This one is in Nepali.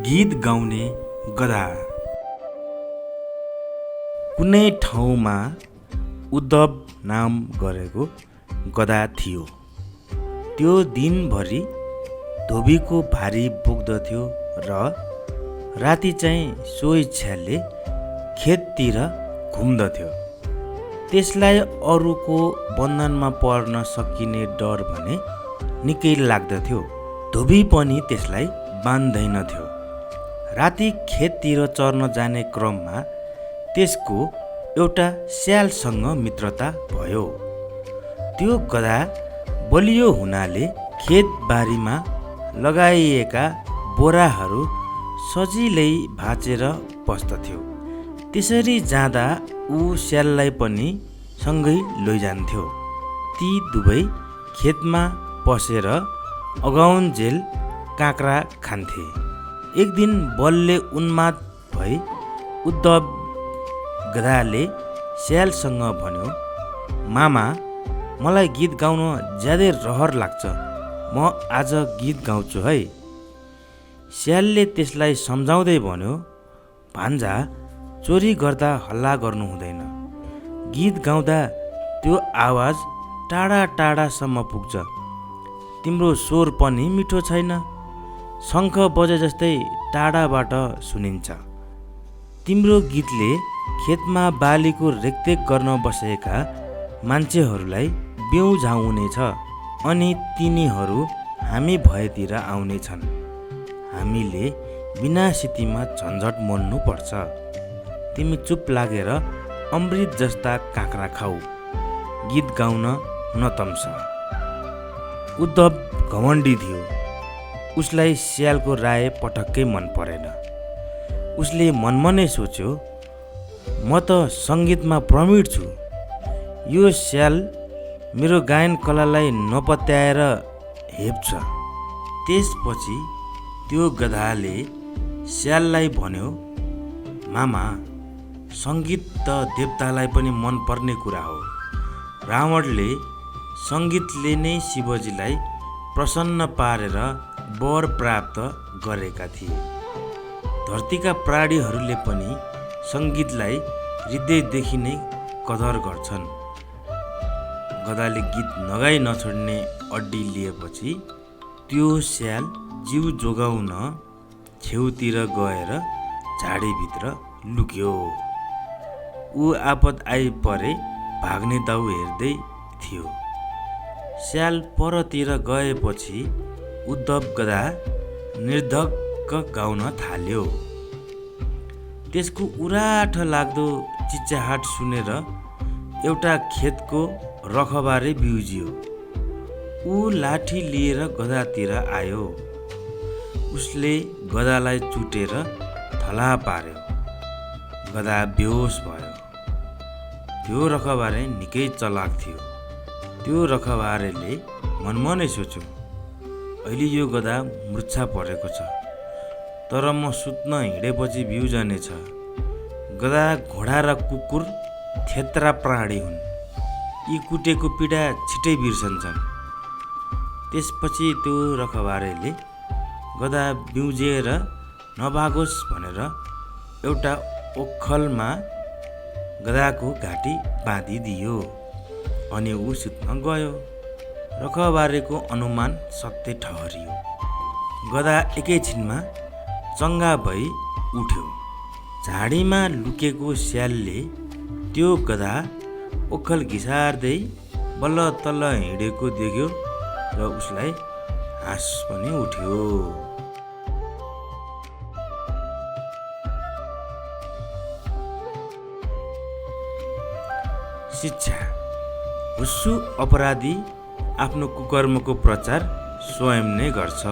गीत गाउने गधा। कुनै ठाउँमा उद्धव नाम गरेको गधा थियो। त्यो दिनभरि धोबीको भारी बोक्दथ्यो र राति चाहिँ सोही छ्यालले खेततिर घुम्दथ्यो। त्यसलाई अरूको बन्धनमा पर्न सकिने डर भने निकै लाग्दथ्यो। धोबी पनि त्यसलाई बान्दैनथ्यो। राति खेततिर चर्न जाने क्रममा त्यसको एउटा स्यालसँग मित्रता भयो। त्यो गधा बलियो हुनाले खेतबारीमा लगाइएका बोराहरू सजिलै भाँचेर बस्दथ्यो। त्यसरी जाँदा ऊ स्याललाई पनि सँगै लैजान्थ्यो। ती दुवै खेतमा पसेर अगाउन्जेल काँक्रा खान्थे। एक दिन बलले उन्माद भई उद्धव गधाले स्यालसँग भन्यो, मामा, मलाई गीत गाउन ज्यादै रहर लाग्छ। म आज गीत गाउँछु है। स्यालले त्यसलाई सम्झाउँदै भन्यो, भान्जा, चोरी गर्दा हल्ला गर्नु हुँदैन। गीत गाउँदा त्यो आवाज टाढा टाढासम्म पुग्छ। तिम्रो स्वर पनि मिठो छैन। शङ्ख बजे जस्तै टाढाबाट सुनिन्छ। तिम्रो गीतले खेतमा बालीको रेखदेख गर्न बसेका मान्छेहरूलाई बेउझाउनेछ अनि तिनीहरू हामी भएतिर आउनेछन्। हामीले बिना सितीमा झन्झट मोल्नु पर्छ। तिमी चुप लागेर अमृत जस्ता काँक्रा खाऊ, गीत गाउन नतम्स। उद्धव घमण्डी थियो। उसलाई स्यालको राय पटक्कै मन परेन। उसले मनमनै सोच्यो, म त सङ्गीतमा प्रवीण छु। यो स्याल मेरो गायन कलालाई नपत्याएर हेप्छ। त्यसपछि त्यो गधाले स्याललाई भन्यो, मामा, सङ्गीत त देवतालाई पनि मनपर्ने कुरा हो। रावणले सङ्गीतले नै शिवजीलाई प्रसन्न पारेर वर प्राप्त गरेका थिए। धरतीका प्राणीहरूले पनि सङ्गीतलाई हृदयदेखि नै कदर गर्छन्। गधाले गीत नगाई नछोड्ने अड्डी लिएपछि त्यो स्याल जिउ जोगाउन छेउतिर गएर झाडीभित्र लुक्यो। ऊ आपद आइपरे भाग्ने दाउ हेर्दै थियो। स्याल परतिर गएपछि उद्धव गधा निर्धक्क गाउन थाल्यो। त्यसको उराठ लाग्दो चिच्याहाट सुनेर एउटा खेतको रखबारे बिउजियो। ऊ लाठी लिएर गधातिर आयो। उसले गधालाई चुटेर थला पार्यो। गधा बेहोस भयो। त्यो रखबारे निकै चलाक थियो। त्यो रखबारेले मनमनै सोच्यो, अहिले यो गधा मूर्छा परेको छ, तर म सुत्न हिँडेपछि बिउजनेछ। गधा, घोडा र कुकुर थेत्रा प्राणी हुन्। यी कुटेको पीडा छिटै बिर्सन्छन्। त्यसपछि त्यो रखबारेले गधा बिउजिएर नभागोस् भनेर एउटा ओखलमा गधाको घाँटी बाँधिदियो अनि ऊ सुत्न गयो। रखबारेको अनुमान सत्य ठहरियो। गधा एकैछिनमा चङ्गा भई उठ्यो। झाडीमा लुकेको स्यालले त्यो गधा ओखल घिसार्दै बल्ल तल्ल हिँडेको देख्यो र उसलाई हाँस पनि उठ्यो। शिक्षा। हुस्सु अपराधी आफ्नो कुकर्मको प्रचार स्वयं नै गर्छ।